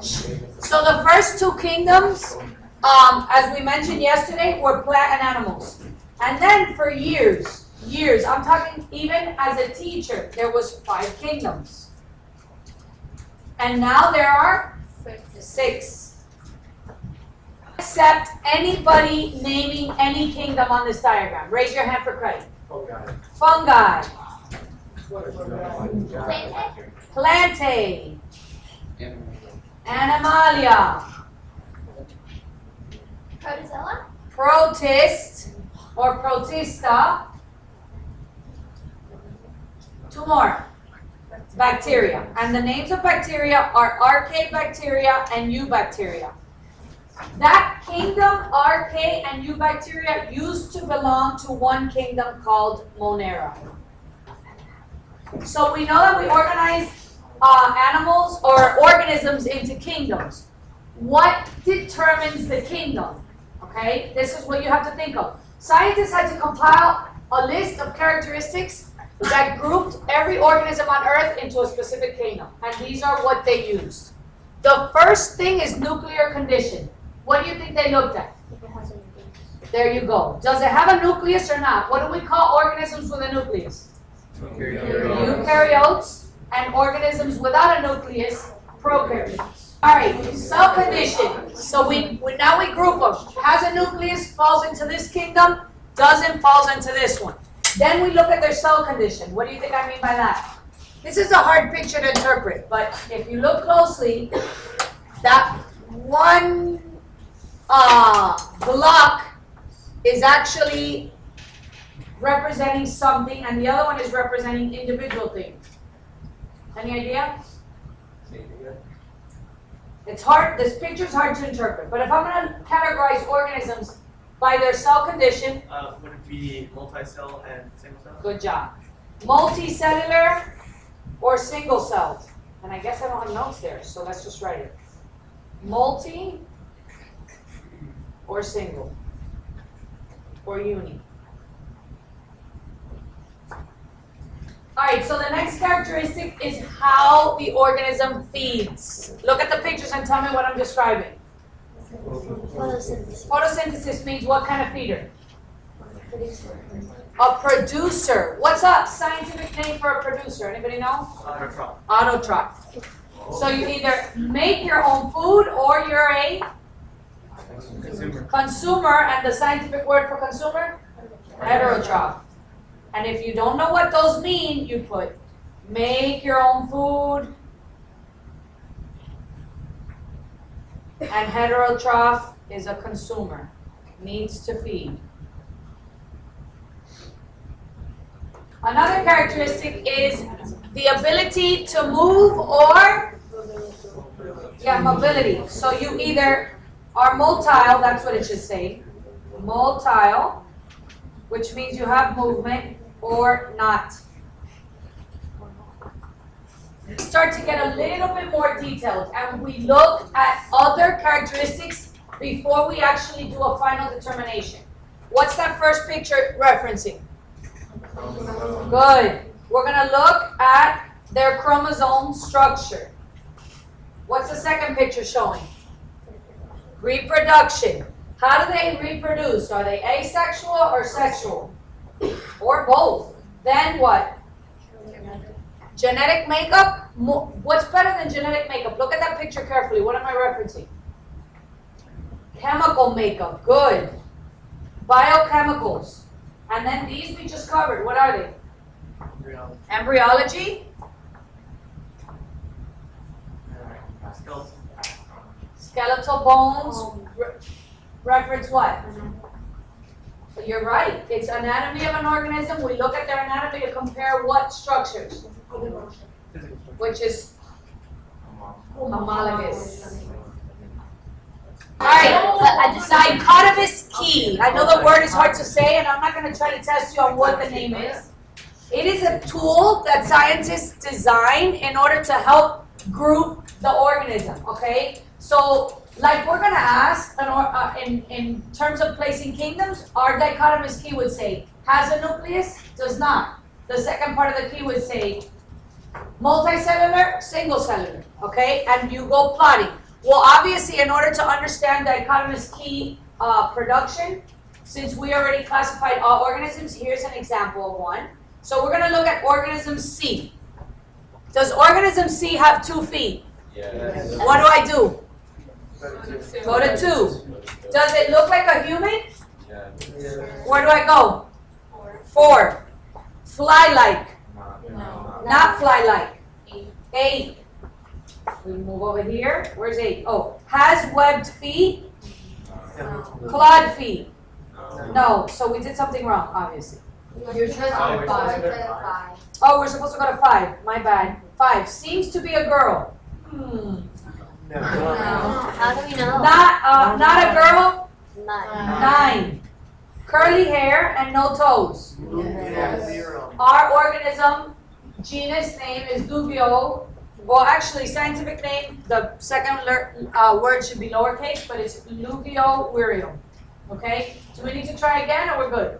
So the first two kingdoms, as we mentioned yesterday, were plant and animals. And then for years, I'm talking even as a teacher, there was 5 kingdoms. And now there are 6. Except anybody naming any kingdom on this diagram. Raise your hand for credit. Fungi. Plantae. Animalia. Protozilla. Protist or protista. 2 more. Bacteria. And the names of bacteria are Archaebacteria and Eubacteria. That kingdom, Archaea and Eubacteria, used to belong to one kingdom called Monera. So we know that we organize animals or organisms into kingdoms. What determines the kingdom? Okay, this is what you have to think of. Scientists had to compile a list of characteristics that grouped every organism on Earth into a specific kingdom. And these are what they used. The first thing is nuclear condition. What do you think they looked at? There you go. Does it have a nucleus or not? What do we call organisms with a nucleus? Eukaryotes. And organisms without a nucleus, prokaryotes. All right, cell condition. So now we group them. Has a nucleus, falls into this kingdom, doesn't, falls into this one. Then we look at their cell condition. What do you think I mean by that? This is a hard picture to interpret, but if you look closely, that one block is actually representing something, and the other one is representing individual things. Any idea? It's hard, this picture is hard to interpret, but if I'm going to categorize organisms by their cell condition. Would it be multi-cell and single-cell? Good job. Multicellular or single-celled? And I guess I don't have notes there, so let's just write it. Multi or single or uni. All right, so the next characteristic is how the organism feeds. Look at the pictures and tell me what I'm describing. Photosynthesis. Photosynthesis means what kind of feeder? A producer. What's a scientific name for a producer? Anybody know? Autotroph. Autotroph. So you either make your own food or you're a consumer, and the scientific word for consumer? Heterotroph. And if you don't know what those mean, you put make your own food, and heterotroph is a consumer, needs to feed. Another characteristic is the ability to move or mobility. So you either are motile, that's what it should say, motile, which means you have movement, or not. Start to get a little bit more detailed, and we look at other characteristics before we actually do a final determination. What's that first picture referencing? Good. We're going to look at their chromosome structure. What's the second picture showing? Reproduction. How do they reproduce? Are they asexual or sexual? Or both. Then what? Genetic makeup? What's better than genetic makeup? Look at that picture carefully. What am I referencing? Chemical makeup. Good. Biochemicals. And then these we just covered. What are they? Embryology. Skeletal bones. Reference what? You're right. It's anatomy of an organism. We look at their anatomy to compare what structures? Which is homologous. All right, Dichotus Key. I know the word is hard to say, and I'm not going to try to test you on what the name is. It is a tool that scientists design in order to help group the organism, okay? So, like we're going to ask, in terms of placing kingdoms, our dichotomous key would say, has a nucleus? Does not. The second part of the key would say, multicellular, single cellular, okay? And you go plotting. Well, obviously, in order to understand dichotomous key production, since we already classified all organisms, here's an example of one. So we're going to look at organism C. Does organism C have 2 feet? Yes. What do I do? Go to 2. Does it look like a human? Yes. Where do I go? 4. Fly-like. No. Not fly-like. 8. We move over here. Where's 8? Oh, has webbed feet? Clawed feet? No. So we did something wrong, obviously. You're supposed to 5. Oh, we're supposed to go to 5. My bad. 5. Seems to be a girl. How do we know? Not a girl. 9. 9. Curly hair and no toes. Zero. Our organism, genus name is Dubio. Well, actually, scientific name, the second word should be lowercase, but it's Luvio Wirium. Okay? Do we need to try again or we're good?